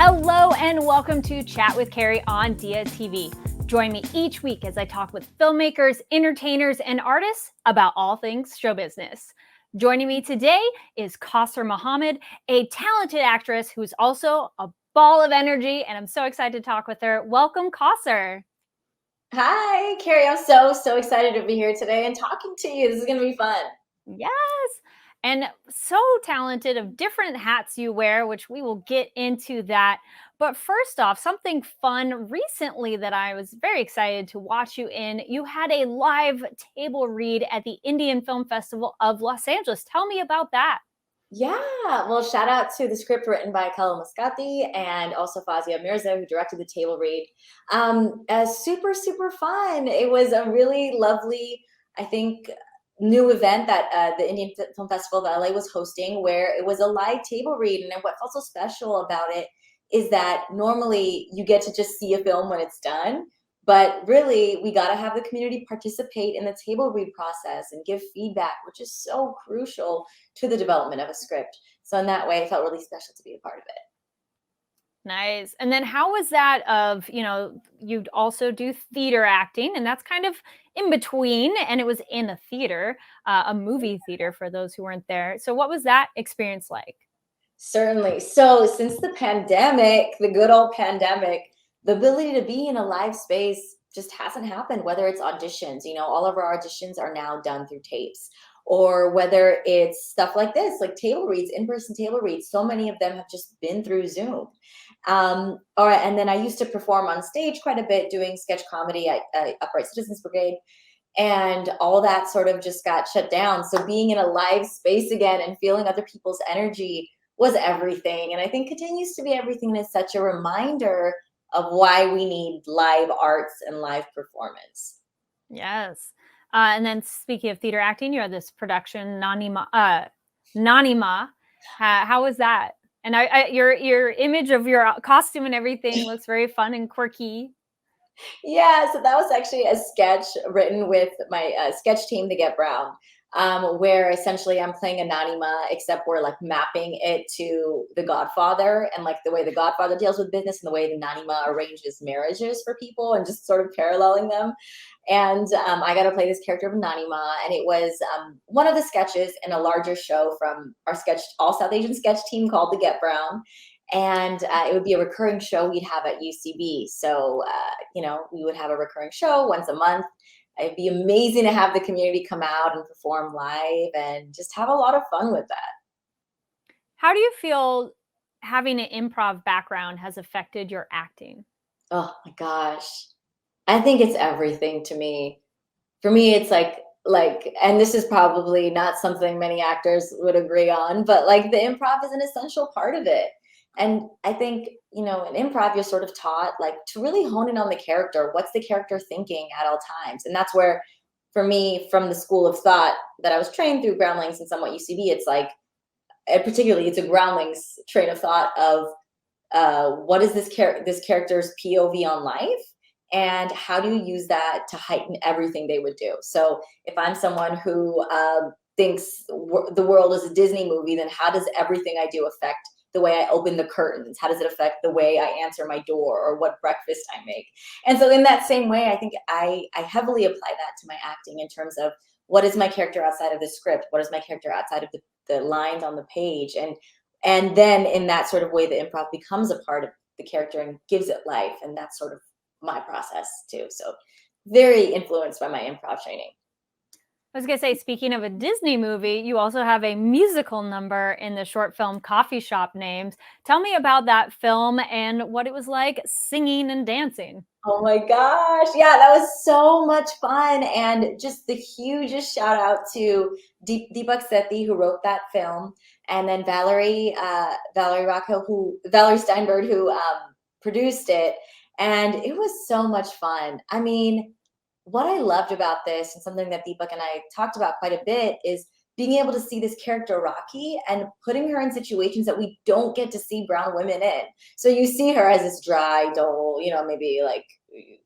Hello and welcome to Chat with Kari on Diya TV. Join me each week as I talk with filmmakers, entertainers, and artists about all things show business. Joining me today is Kausar Mohammed, a talented actress who's also a ball of energy, and I'm so excited to talk with her. Welcome, Kausar. Hi, Carrie. I'm so excited to be here today and talking to you. This is going to be fun. Yes. And so talented of different hats you wear, which we will get into that. But first off, something fun recently that I was very excited to watch you in. You had a live table read at the Indian Film Festival of Los Angeles. Tell me about that. Yeah, well, shout out to the script written by Kala Muscati and also Fazia Mirza, who directed the table read. Super fun. It was a really lovely, I think, new event that the Indian Film Festival of LA was hosting, where it was a live table read. And what felt so special about it is that normally you get to just see a film when it's done. But really, we got to have the community participate in the table read process and give feedback, which is so crucial to the development of a script. So in that way, it felt really special to be a part of it. Nice. And then how was that of, you'd also do theater acting, and that's kind of in between, and it was in a theater, a movie theater for those who weren't there. So what was that experience like? Certainly. So since the pandemic, the good old pandemic, the ability to be in a live space just hasn't happened, whether it's auditions, all of our auditions are now done through tapes, or whether it's stuff like this, like table reads, in-person table reads. So many of them have just been through Zoom. And then I used to perform on stage quite a bit doing sketch comedy at Upright Citizens Brigade. And all that sort of just got shut down. So being in a live space again and feeling other people's energy was everything. And I think continues to be everything. And it's such a reminder of why we need live arts and live performance. Yes. And then speaking of theater acting, you had this production, Nanima. How was that? And your image of your costume and everything looks very fun and quirky. Yeah, so that was actually a sketch written with my sketch team, the Get Brown, where essentially I'm playing a Nanima, except we're like mapping it to The Godfather and like the way The Godfather deals with business and the way the Nanima arranges marriages for people and just sort of paralleling them. And I got to play this character of Nanima, and it was one of the sketches in a larger show from our all South Asian sketch team called the Get Brown. And it would be a recurring show we'd have at UCB. So, we would have a recurring show once a month. It'd be amazing to have the community come out and perform live and just have a lot of fun with that. How do you feel having an improv background has affected your acting? Oh my gosh. I think it's everything to me. For me, it's like, and this is probably not something many actors would agree on, but like the improv is an essential part of it. And I think, in improv, you're sort of taught like to really hone in on the character. What's the character thinking at all times? And that's where, for me, from the school of thought that I was trained through Groundlings and somewhat UCB, it's like, and particularly it's a Groundlings train of thought of what is this character's POV on life? And how do you use that to heighten everything they would do? So if I'm someone who thinks the world is a Disney movie, then how does everything I do affect the way I open the curtains? How does it affect the way I answer my door or what breakfast I make? And so in that same way, I think I heavily apply that to my acting in terms of what is my character outside of the script? What is my character outside of the lines on the page? And then in that sort of way, the improv becomes a part of the character and gives it life. And that's sort of my process too. So very influenced by my improv training. I was going to say, speaking of a Disney movie, you also have a musical number in the short film Coffee Shop Names. Tell me about that film and what it was like singing and dancing. Oh my gosh. Yeah, that was so much fun. And just the hugest shout out to Deepak Sethi, who wrote that film. And then Valerie Steinberg, who produced it. And it was so much fun. I mean, what I loved about this and something that Deepak and I talked about quite a bit is being able to see this character Rocky and putting her in situations that we don't get to see brown women in. So you see her as this dry, dull, maybe like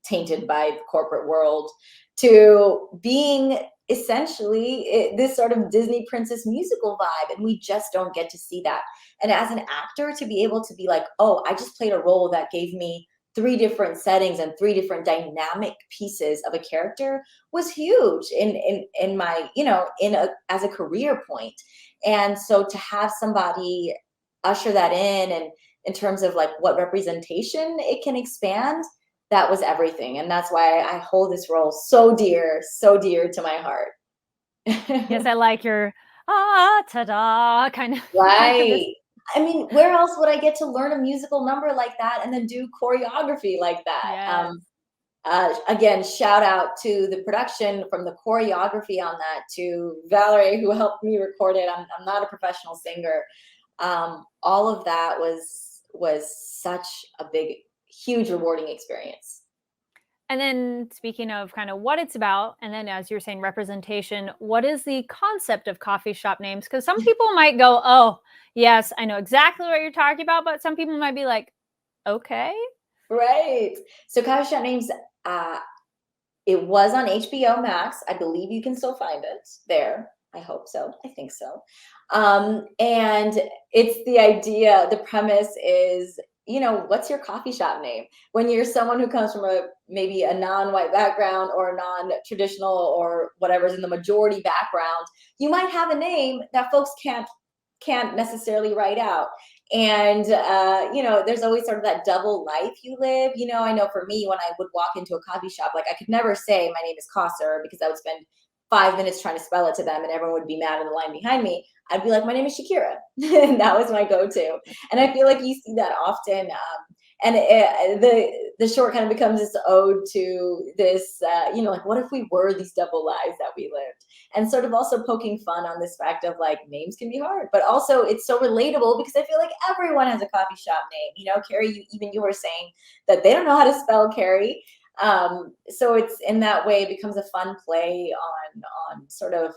tainted by the corporate world, to being essentially this sort of Disney princess musical vibe, and we just don't get to see that. And as an actor, to be able to be like, oh, I just played a role that gave me 3 different settings and 3 different dynamic pieces of a character was huge in my, as a career point. And so to have somebody usher that in, and in terms of like what representation it can expand, that was everything. And that's why I hold this role so dear to my heart. Yes, I like your ta-da kind of Right. I mean, where else would I get to learn a musical number like that and then do choreography like that? Yes. Again, shout out to the production, from the choreography on that to Valerie, who helped me record it. I'm not a professional singer. All of that was such a big, huge, rewarding experience. And then speaking of kind of what it's about, and then as you're saying representation, what is the concept of coffee shop names? Because some people might go, oh, yes, I know exactly what you're talking about, but some people might be like, okay. Right. So coffee shop names, it was on HBO Max. I believe you can still find it there. I hope so. I think so. And it's the idea, the premise is, what's your coffee shop name? When you're someone who comes from maybe a non-white background or a non-traditional or whatever's in the majority background, you might have a name that folks can't necessarily write out. And, there's always sort of that double life you live. I know for me, when I would walk into a coffee shop, like I could never say my name is Kausar, because I would spend 5 minutes trying to spell it to them and everyone would be mad in the line behind me. I'd be like, my name is Shakira. And that was my go-to. And I feel like you see that often. And the short kind of becomes this ode to this, like, what if we were these double lives that we lived? And sort of also poking fun on this fact of like, names can be hard, but also it's so relatable because I feel like everyone has a coffee shop name. Kari, you were saying that they don't know how to spell Kari. So it's in that way, it becomes a fun play on sort of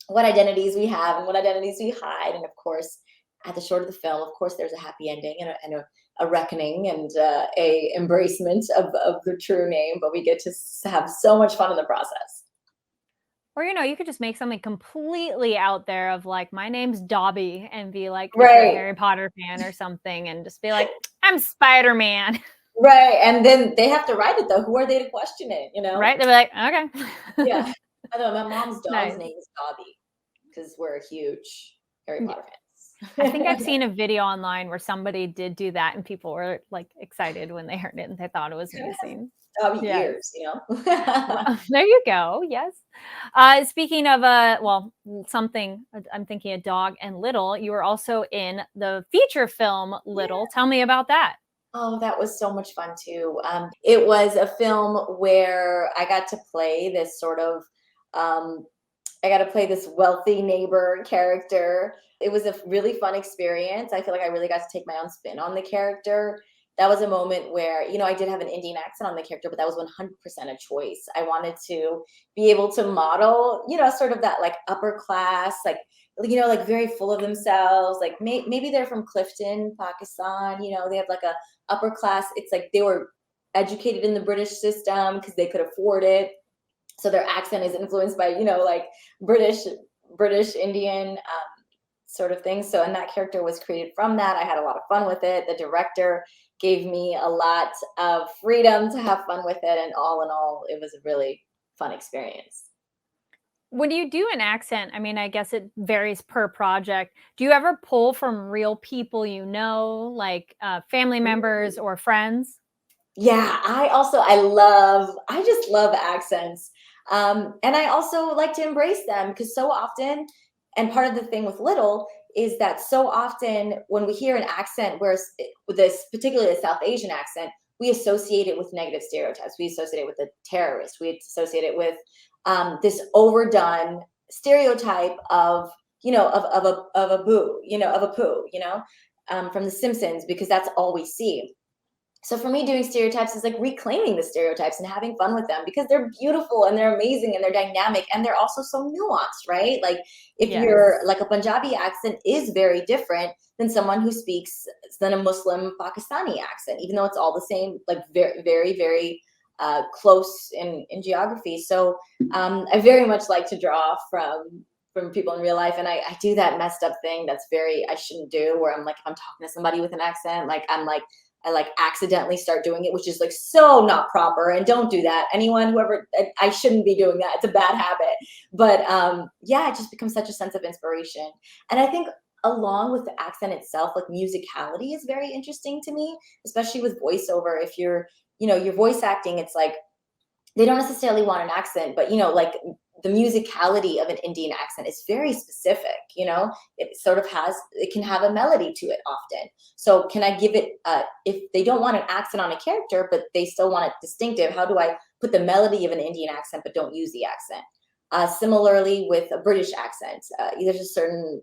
what identities we have and what identities we hide. And of course, at the short of the film, of course, there's a happy ending and a reckoning and a embracement of the true name, but we get to have so much fun in the process. Or, you could just make something completely out there of like, my name's Dobby, and be like, if Right. you're a Harry Potter fan or something, and just be like, I'm Spider-Man. Right. And then they have to write it though. Who are they to question it, Right? They'll be like, okay. Yeah. I know my mom's dog's Nice. name is Dobby because we're huge Harry Potter fans. I think I've seen a video online where somebody did do that and people were like excited when they heard it and they thought it was amazing. Dobby years, Well, there you go. Yes. Speaking of something, I'm thinking a dog and Little, you were also in the feature film Little. Yeah. Tell me about that. Oh, that was so much fun too. It was a film where I got to play this sort of, I got to play this wealthy neighbor character. It was a really fun experience. I feel like I really got to take my own spin on the character. That was a moment where, I did have an Indian accent on the character, but that was 100% a choice. I wanted to be able to model, sort of that like upper class, like very full of themselves. Like maybe they're from Clifton, Pakistan, they have like a upper class. It's like they were educated in the British system because they could afford it. So their accent is influenced by, like British Indian sort of thing. So, and that character was created from that. I had a lot of fun with it. The director gave me a lot of freedom to have fun with it. And all in all, it was a really fun experience. When you do an accent, I mean, I guess it varies per project. Do you ever pull from real people, like family members or friends? Yeah, I just love accents. And I also like to embrace them because so often, and part of the thing with Little is that so often when we hear an accent, where with this, particularly a South Asian accent, we associate it with negative stereotypes. We associate it with a terrorist. We associate it with this overdone stereotype of a boo, of a poo, from The Simpsons, because that's all we see. So for me, doing stereotypes is like reclaiming the stereotypes and having fun with them because they're beautiful and they're amazing and they're dynamic and they're also so nuanced, right? Like if you're like a Punjabi accent is very different than someone who speaks than a Muslim Pakistani accent, even though it's all the same, like very, very, very close in geography. So I very much like to draw from people in real life, and I do that messed up thing that's I shouldn't do, where I'm like, if I'm talking to somebody with an accent, like I like accidentally start doing it, which is like so not proper, and don't do that. Anyone, whoever, I shouldn't be doing that. It's a bad habit. But yeah, it just becomes such a sense of inspiration. And I think along with the accent itself, like musicality is very interesting to me, especially with voiceover. If you're, you're voice acting, it's like they don't necessarily want an accent, but like the musicality of an Indian accent is very specific. It can have a melody to it often. So can I give it, if they don't want an accent on a character, but they still want it distinctive, how do I put the melody of an Indian accent, but don't use the accent? Similarly with a British accent, there's a certain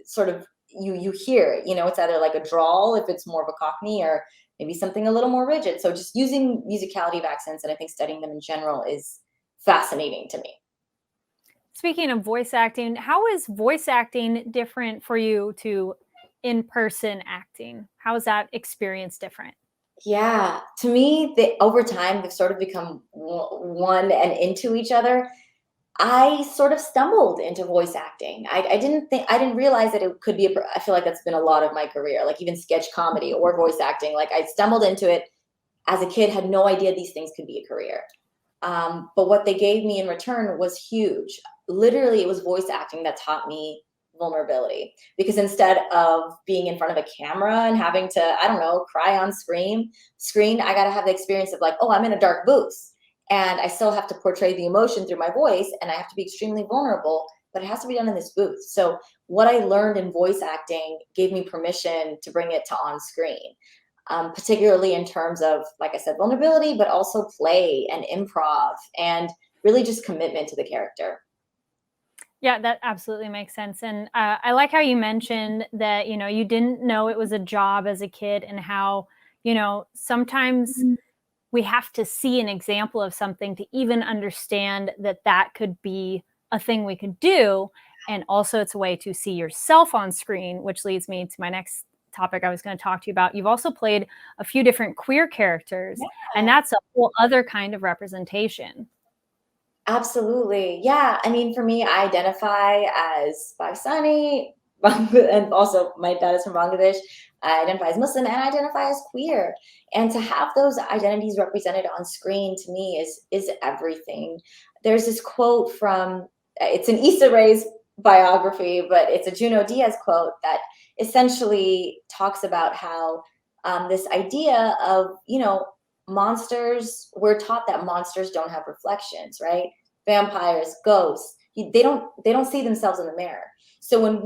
sort of, you hear it, it's either like a drawl if it's more of a Cockney, or maybe something a little more rigid. So just using musicality of accents, and I think studying them in general, is fascinating to me. Speaking of voice acting, how is voice acting different for you to in-person acting? How is that experience different? Yeah, to me, over time, they've sort of become one and into each other. I sort of stumbled into voice acting. I didn't realize that it could be, I feel like that's been a lot of my career, like even sketch comedy or voice acting. Like I stumbled into it as a kid, had no idea these things could be a career. But what they gave me in return was huge. Literally, it was voice acting that taught me vulnerability, because instead of being in front of a camera and having to, I don't know, cry on screen, I got to have the experience of like, oh, I'm in a dark booth and I still have to portray the emotion through my voice, and I have to be extremely vulnerable, but it has to be done in this booth. So what I learned in voice acting gave me permission to bring it to on screen. Particularly in terms of, like I said, vulnerability, but also play and improv and really just commitment to the character. Yeah, that absolutely makes sense. And I like how you mentioned that, you didn't know it was a job as a kid, and how, sometimes we have to see an example of something to even understand that that could be a thing we could do. And also it's a way to see yourself on screen, which leads me to my next topic I was going to talk to you about. You've also played a few different queer characters, and that's a whole other kind of representation. Absolutely. Yeah. I mean, for me, I identify as Pakistani, and also my dad is from Bangladesh. I identify as Muslim and I identify as queer. And to have those identities represented on screen, to me, is everything. There's this quote from, it's an Issa Rae's biography, but it's a Junot Diaz quote that essentially talks about how this idea of, monsters, we're taught that monsters don't have reflections, right? Vampires, ghosts, they don't see themselves in the mirror. So when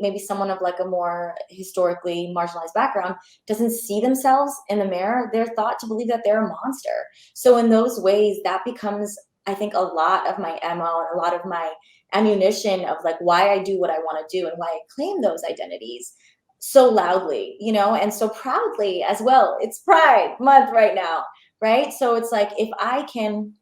maybe someone of like a more historically marginalized background doesn't see themselves in the mirror, they're thought to believe that they're a monster. So in those ways, that becomes, I think, a lot of my MO and a lot of my ammunition of like why I do what I want to do and why I claim those identities so loudly, and so proudly as well. It's Pride Month right now, right? So it's like, if I can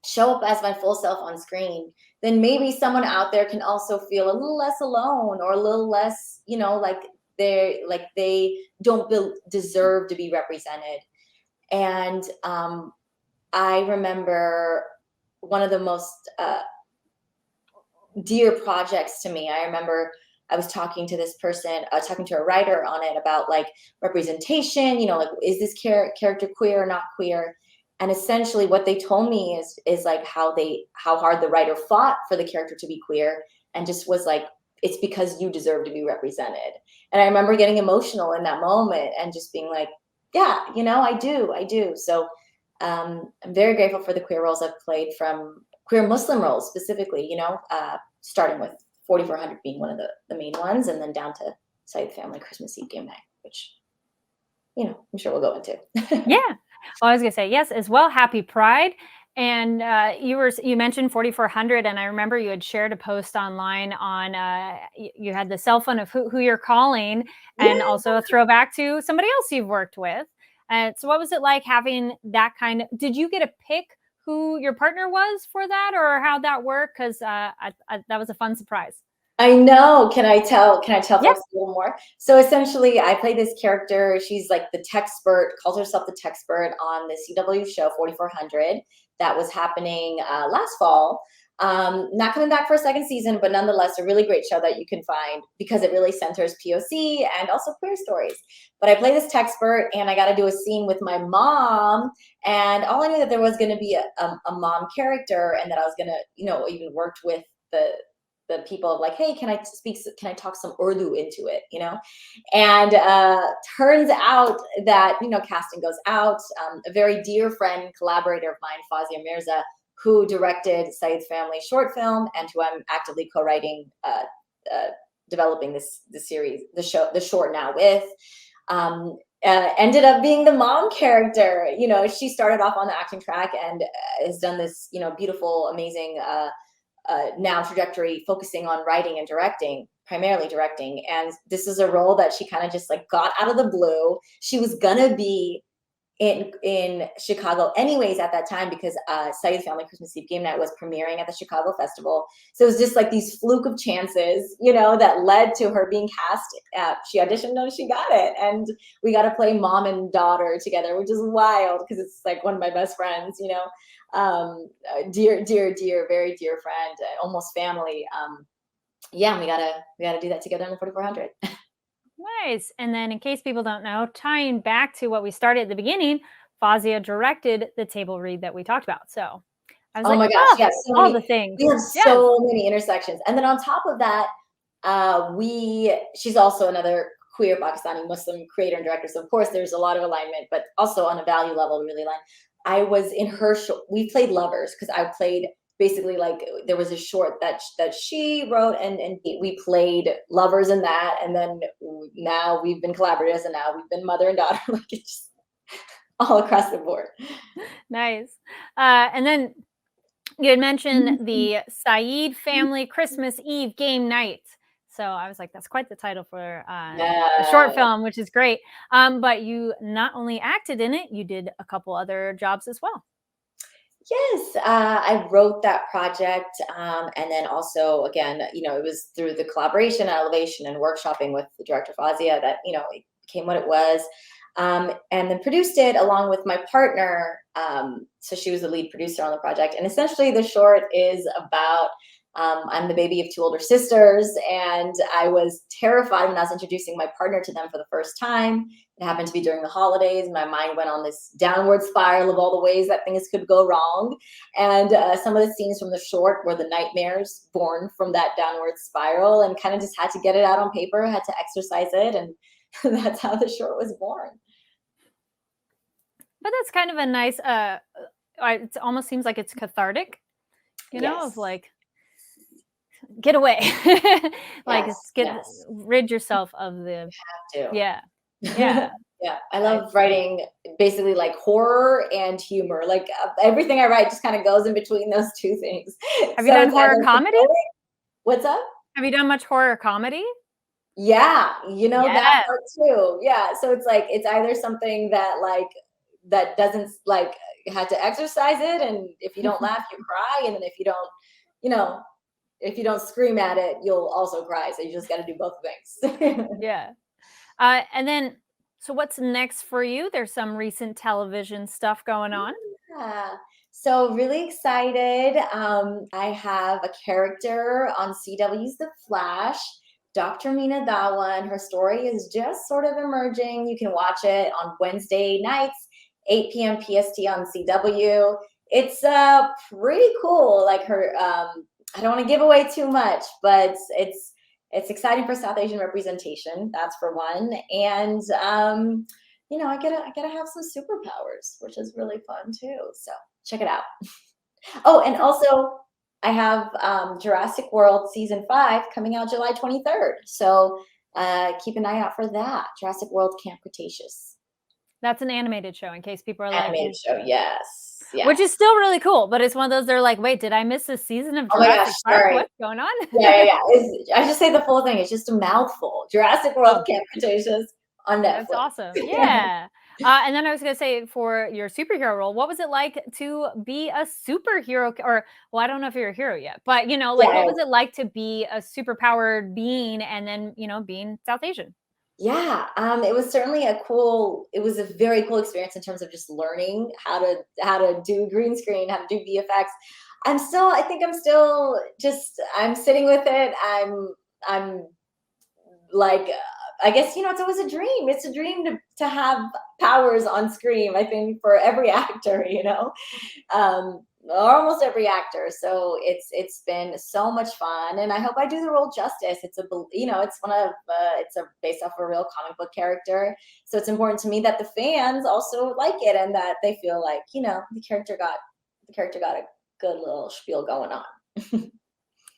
show up as my full self on screen, then maybe someone out there can also feel a little less alone, or a little less, like they don't deserve to be represented. And I remember one of the most dear projects to me. I remember I was talking to this person, talking to a writer on it about like representation, like, is this character queer or not queer? And essentially what they told me is like how hard the writer fought for the character to be queer, and just was like, it's because you deserve to be represented. And I remember getting emotional in that moment and just being like, yeah, I do. So I'm very grateful for the queer roles I've played, from queer Muslim roles specifically, starting with 4400 being one of the main ones, and then down to Saeed Family Christmas Eve Game Night, which, I'm sure we'll go into. Yeah. Well, I was going to say, yes, as well. Happy Pride. And you mentioned 4400, and I remember you had shared a post online on you had the cell phone of who you're calling, and also a throwback to somebody else you've worked with. So what was it like having that kind of, did you get to pick who your partner was for that, or how'd that work? Because that was a fun surprise. I know. Can I tell Yeah. folks a little more? So essentially, I play this character. She's like the techspert, calls herself the techspert on the CW show 4400 that was happening last fall. Not coming back for a second season, but nonetheless, a really great show that you can find because it really centers POC and also queer stories. But I play this techspert, and I got to do a scene with my mom. And all I knew that there was going to be a mom character, and that I was going to, even worked with the people of like, hey, can I talk some Urdu into it, And turns out that, casting goes out. A very dear friend, collaborator of mine, Fazia Mirza, who directed Saeed's Family short film, and who I'm actively co-writing, developing the series, the short now with. Ended up being the mom character. She started off on the acting track and has done this, beautiful, amazing now trajectory focusing on writing and directing, primarily directing. And this is a role that she kind of just like got out of the blue. She was gonna be in Chicago anyways at that time because Saeed's Family Christmas Eve Game Night was premiering at the Chicago Festival. So it was just like these fluke of chances, that led to her being cast. She auditioned and she got it. And we got to play mom and daughter together, which is wild because it's like one of my best friends, dear, very dear friend, almost family. Yeah, we gotta do that together in the 4400. Nice. And then, in case people don't know, tying back to what we started at the beginning, Fazia directed the table read that we talked about. So I was Oh like, my gosh, oh, yes, all the things. we have Yes. so many intersections. And then on top of that, she's also another queer Pakistani Muslim creator and director. So of course there's a lot of alignment, but also on a value level, really aligned. I was in her show. We played lovers because I played basically like there was a short that she wrote, and we played lovers in that. And then now we've been collaborators, and now we've been mother and daughter. Like it's just all across the board. Nice. And then you had mentioned the Saeed Family Christmas Eve Game Night. So I was like, that's quite the title for a Yeah. short film, which is great. But you not only acted in it, you did a couple other jobs as well. Yes, I wrote that project, and then also again, it was through the collaboration, elevation, and workshopping with the director Fazia that it became what it was, and then produced it along with my partner. So she was the lead producer on the project, and essentially the short is about. I'm the baby of two older sisters, and I was terrified when I was introducing my partner to them for the first time. It happened to be during the holidays. My mind went on this downward spiral of all the ways that things could go wrong. And some of the scenes from the short were the nightmares born from that downward spiral, and kind of just had to get it out on paper, had to exercise it. And that's how the short was born. But that's kind of a nice, it almost seems like it's cathartic, of Yes. like, get away. Like, Yes. get Yes. rid yourself of the, Have to. yeah. Yeah. Yeah, I love writing basically like horror and humor. Like everything I write just kind of goes in between those two things. Have you So done it's horror either comedy? what's up? Have you done much horror comedy? Yeah, that Yes. part too. Yeah, so it's like it's either something that like that doesn't like had to exercise it, and if you don't laugh, you cry, and then you know, if you don't scream at it, you'll also cry. So you just got to do both things. Yeah. And then, so what's next for you? There's some recent television stuff going on. Yeah. So really excited. I have a character on CW's The Flash, Dr. Mina Dawa, and her story is just sort of emerging. You can watch it on Wednesday nights, 8 p.m. PST on CW. It's pretty cool. Like her, I don't want to give away too much, but it's exciting for South Asian representation. That's for one, and I gotta have some superpowers, which is really fun too. So check it out. Oh, and also I have Jurassic World season 5 coming out July 23rd. So keep an eye out for that. Jurassic World Camp Cretaceous. That's an animated show, in case people are like, Animated show, yes. Yeah. which is still really cool. But it's one of those, they're like, wait, did I miss a season of Oh my Jurassic gosh, Park? sorry. What's going on? Yeah. I just say the full thing. It's just a mouthful. Jurassic World Camp Cretaceous on Netflix. That's awesome. Yeah. And then I was going to say, for your superhero role, what was it like to be a superhero? Or, well, I don't know if you're a hero yet, but like, what Yeah. was it like to be a superpowered being and then, being South Asian? Yeah, it was certainly it was a very cool experience in terms of just learning how to do green screen, how to do VFX. I think I'm still just I'm sitting with it. I'm like I guess it's always a dream. It's a dream to have powers on screen. I think for every actor, or almost every actor. So it's been so much fun, and I hope I do the role justice. It's one of it's a based off a real comic book character, so it's important to me that the fans also like it and that they feel like the character got a good little spiel going on.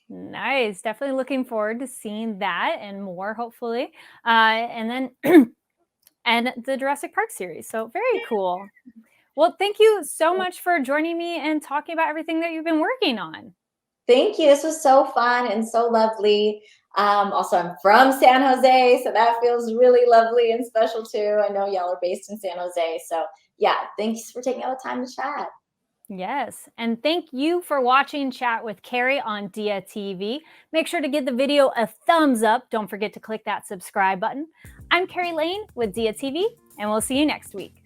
Nice. Definitely looking forward to seeing that and more, hopefully. And then, and the Jurassic Park series. So very cool. Well, thank you so much for joining me and talking about everything that you've been working on. Thank you. This was so fun and so lovely. Also, I'm from San Jose, so that feels really lovely and special too. I know y'all are based in San Jose. So, yeah, thanks for taking all the time to chat. Yes. And thank you for watching Chat with Kari on Diya TV. Make sure to give the video a thumbs up. Don't forget to click that subscribe button. I'm Kari Lane with Diya TV, and we'll see you next week.